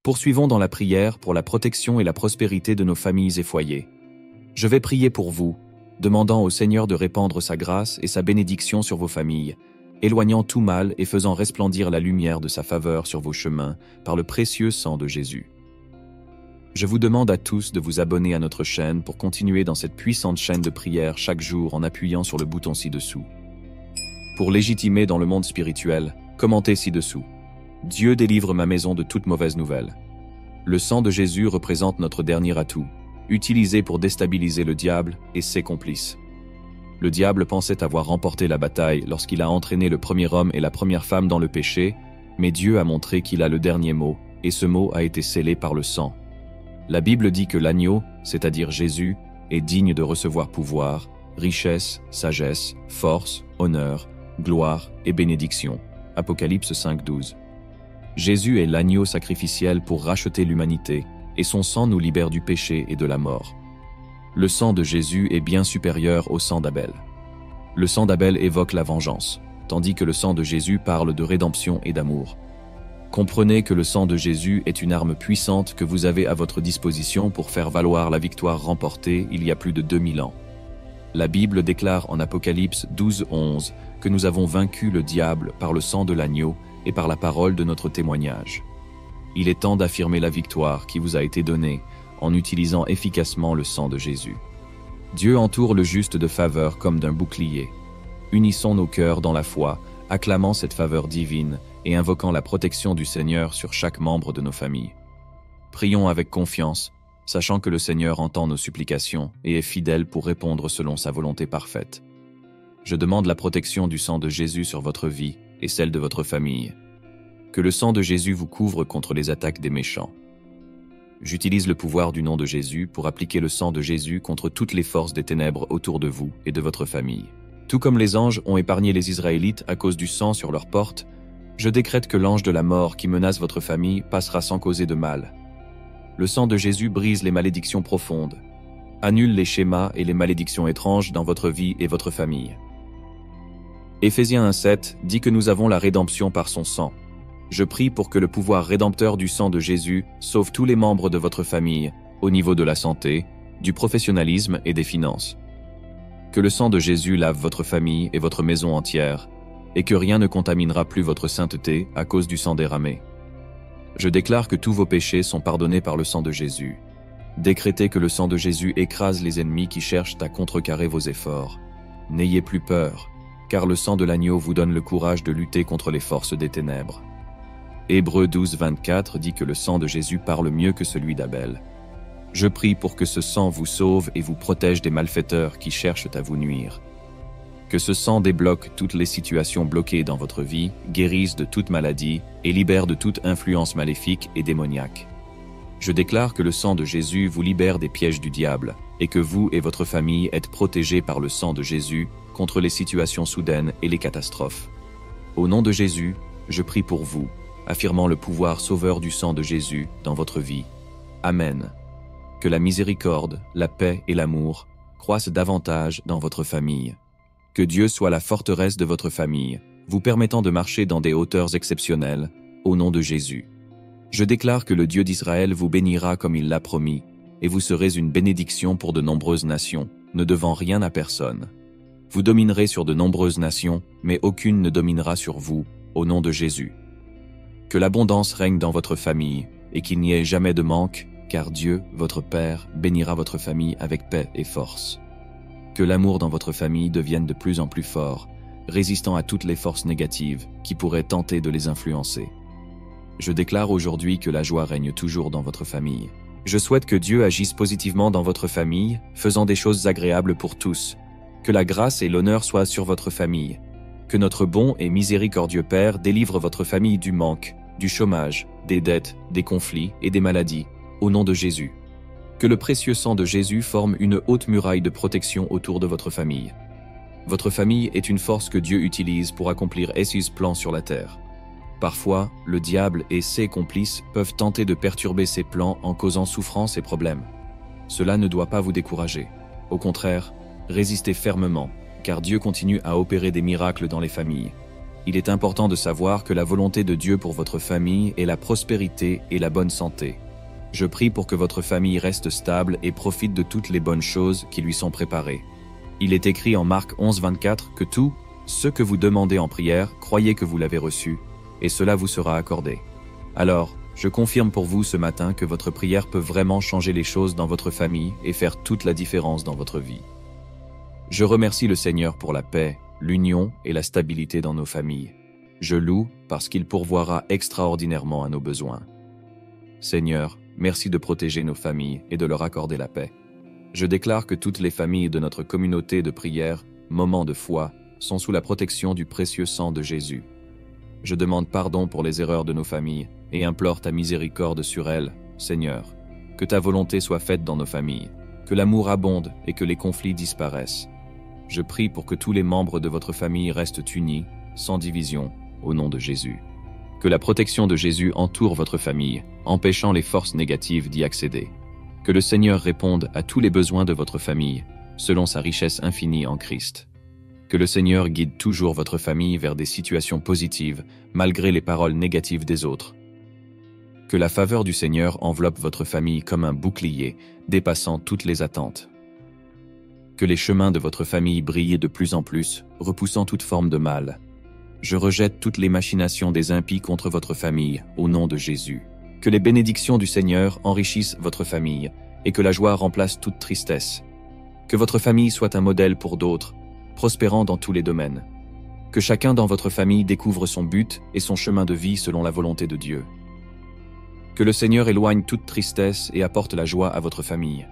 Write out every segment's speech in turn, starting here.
Poursuivons dans la prière pour la protection et la prospérité de nos familles et foyers. Je vais prier pour vous, demandant au Seigneur de répandre sa grâce et sa bénédiction sur vos familles, éloignant tout mal et faisant resplendir la lumière de sa faveur sur vos chemins par le précieux sang de Jésus. Je vous demande à tous de vous abonner à notre chaîne pour continuer dans cette puissante chaîne de prière chaque jour en appuyant sur le bouton ci-dessous. Pour légitimer dans le monde spirituel, commentez ci-dessous. Dieu délivre ma maison de toute mauvaise nouvelle. Le sang de Jésus représente notre dernier atout, utilisé pour déstabiliser le diable et ses complices. Le diable pensait avoir remporté la bataille lorsqu'il a entraîné le premier homme et la première femme dans le péché, mais Dieu a montré qu'il a le dernier mot, et ce mot a été scellé par le sang. La Bible dit que l'agneau, c'est-à-dire Jésus, est digne de recevoir pouvoir, richesse, sagesse, force, honneur, gloire et bénédiction. Apocalypse 5:12. Jésus est l'agneau sacrificiel pour racheter l'humanité, et son sang nous libère du péché et de la mort. Le sang de Jésus est bien supérieur au sang d'Abel. Le sang d'Abel évoque la vengeance, tandis que le sang de Jésus parle de rédemption et d'amour. Comprenez que le sang de Jésus est une arme puissante que vous avez à votre disposition pour faire valoir la victoire remportée il y a plus de 2000 ans. La Bible déclare en Apocalypse 12:11 que nous avons vaincu le diable par le sang de l'agneau et par la parole de notre témoignage. Il est temps d'affirmer la victoire qui vous a été donnée en utilisant efficacement le sang de Jésus. Dieu entoure le juste de faveur comme d'un bouclier. Unissons nos cœurs dans la foi, acclamant cette faveur divine et invoquant la protection du Seigneur sur chaque membre de nos familles. Prions avec confiance, sachant que le Seigneur entend nos supplications et est fidèle pour répondre selon sa volonté parfaite. Je demande la protection du sang de Jésus sur votre vie et celle de votre famille. Que le sang de Jésus vous couvre contre les attaques des méchants. J'utilise le pouvoir du nom de Jésus pour appliquer le sang de Jésus contre toutes les forces des ténèbres autour de vous et de votre famille. Tout comme les anges ont épargné les Israélites à cause du sang sur leurs portes, je décrète que l'ange de la mort qui menace votre famille passera sans causer de mal. Le sang de Jésus brise les malédictions profondes, annule les schémas et les malédictions étranges dans votre vie et votre famille. Éphésiens 1:7 dit que nous avons la rédemption par son sang. Je prie pour que le pouvoir rédempteur du sang de Jésus sauve tous les membres de votre famille, au niveau de la santé, du professionnalisme et des finances. Que le sang de Jésus lave votre famille et votre maison entière, et que rien ne contaminera plus votre sainteté à cause du sang déramé. Je déclare que tous vos péchés sont pardonnés par le sang de Jésus. Décrétez que le sang de Jésus écrase les ennemis qui cherchent à contrecarrer vos efforts. N'ayez plus peur, car le sang de l'agneau vous donne le courage de lutter contre les forces des ténèbres. Hébreux 12:24 dit que le sang de Jésus parle mieux que celui d'Abel. Je prie pour que ce sang vous sauve et vous protège des malfaiteurs qui cherchent à vous nuire. Que ce sang débloque toutes les situations bloquées dans votre vie, guérisse de toute maladie et libère de toute influence maléfique et démoniaque. Je déclare que le sang de Jésus vous libère des pièges du diable et que vous et votre famille êtes protégés par le sang de Jésus contre les situations soudaines et les catastrophes. Au nom de Jésus, je prie pour vous, affirmant le pouvoir sauveur du sang de Jésus dans votre vie. Amen. Que la miséricorde, la paix et l'amour croissent davantage dans votre famille. Que Dieu soit la forteresse de votre famille, vous permettant de marcher dans des hauteurs exceptionnelles, au nom de Jésus. Je déclare que le Dieu d'Israël vous bénira comme il l'a promis, et vous serez une bénédiction pour de nombreuses nations, ne devant rien à personne. Vous dominerez sur de nombreuses nations, mais aucune ne dominera sur vous, au nom de Jésus. Que l'abondance règne dans votre famille, et qu'il n'y ait jamais de manque, car Dieu, votre Père, bénira votre famille avec paix et force. Que l'amour dans votre famille devienne de plus en plus fort, résistant à toutes les forces négatives qui pourraient tenter de les influencer. Je déclare aujourd'hui que la joie règne toujours dans votre famille. Je souhaite que Dieu agisse positivement dans votre famille, faisant des choses agréables pour tous. Que la grâce et l'honneur soient sur votre famille. Que notre bon et miséricordieux Père délivre votre famille du manque, du chômage, des dettes, des conflits et des maladies, au nom de Jésus. Que le précieux sang de Jésus forme une haute muraille de protection autour de votre famille. Votre famille est une force que Dieu utilise pour accomplir ses plans sur la terre. Parfois, le diable et ses complices peuvent tenter de perturber ses plans en causant souffrance et problèmes. Cela ne doit pas vous décourager. Au contraire, résistez fermement, car Dieu continue à opérer des miracles dans les familles. Il est important de savoir que la volonté de Dieu pour votre famille est la prospérité et la bonne santé. Je prie pour que votre famille reste stable et profite de toutes les bonnes choses qui lui sont préparées. Il est écrit en Marc 11, 24 que tout ce que vous demandez en prière, croyez que vous l'avez reçu, et cela vous sera accordé. Alors, je confirme pour vous ce matin que votre prière peut vraiment changer les choses dans votre famille et faire toute la différence dans votre vie. Je remercie le Seigneur pour la paix, l'union et la stabilité dans nos familles. Je loue parce qu'il pourvoira extraordinairement à nos besoins. Seigneur, merci de protéger nos familles et de leur accorder la paix. Je déclare que toutes les familles de notre communauté de prière, Moments de foi, sont sous la protection du précieux sang de Jésus. Je demande pardon pour les erreurs de nos familles et implore ta miséricorde sur elles, Seigneur. Que ta volonté soit faite dans nos familles, que l'amour abonde et que les conflits disparaissent. Je prie pour que tous les membres de votre famille restent unis, sans division, au nom de Jésus. Que la protection de Jésus entoure votre famille, empêchant les forces négatives d'y accéder. Que le Seigneur réponde à tous les besoins de votre famille, selon sa richesse infinie en Christ. Que le Seigneur guide toujours votre famille vers des situations positives, malgré les paroles négatives des autres. Que la faveur du Seigneur enveloppe votre famille comme un bouclier, dépassant toutes les attentes. Que les chemins de votre famille brillent de plus en plus, repoussant toute forme de mal. Je rejette toutes les machinations des impies contre votre famille, au nom de Jésus. Que les bénédictions du Seigneur enrichissent votre famille, et que la joie remplace toute tristesse. Que votre famille soit un modèle pour d'autres, prospérant dans tous les domaines. Que chacun dans votre famille découvre son but et son chemin de vie selon la volonté de Dieu. Que le Seigneur éloigne toute tristesse et apporte la joie à votre famille.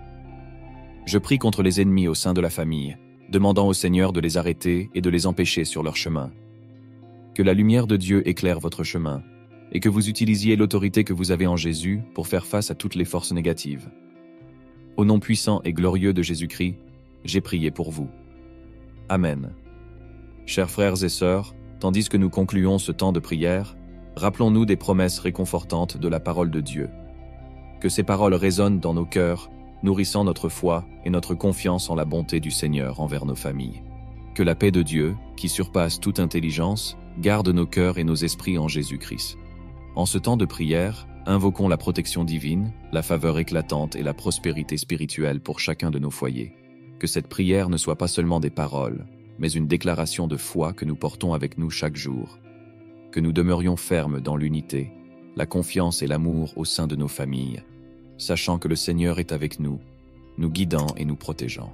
Je prie contre les ennemis au sein de la famille, demandant au Seigneur de les arrêter et de les empêcher sur leur chemin. Que la lumière de Dieu éclaire votre chemin, et que vous utilisiez l'autorité que vous avez en Jésus pour faire face à toutes les forces négatives. Au nom puissant et glorieux de Jésus-Christ, j'ai prié pour vous. Amen. Chers frères et sœurs, tandis que nous concluons ce temps de prière, rappelons-nous des promesses réconfortantes de la parole de Dieu. Que ces paroles résonnent dans nos cœurs, nourrissant notre foi et notre confiance en la bonté du Seigneur envers nos familles. Que la paix de Dieu, qui surpasse toute intelligence, garde nos cœurs et nos esprits en Jésus-Christ. En ce temps de prière, invoquons la protection divine, la faveur éclatante et la prospérité spirituelle pour chacun de nos foyers. Que cette prière ne soit pas seulement des paroles, mais une déclaration de foi que nous portons avec nous chaque jour. Que nous demeurions fermes dans l'unité, la confiance et l'amour au sein de nos familles, sachant que le Seigneur est avec nous, nous guidant et nous protégeant.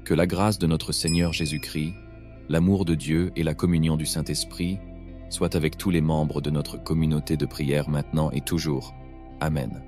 Que la grâce de notre Seigneur Jésus-Christ, l'amour de Dieu et la communion du Saint-Esprit soient avec tous les membres de notre communauté de prière maintenant et toujours. Amen.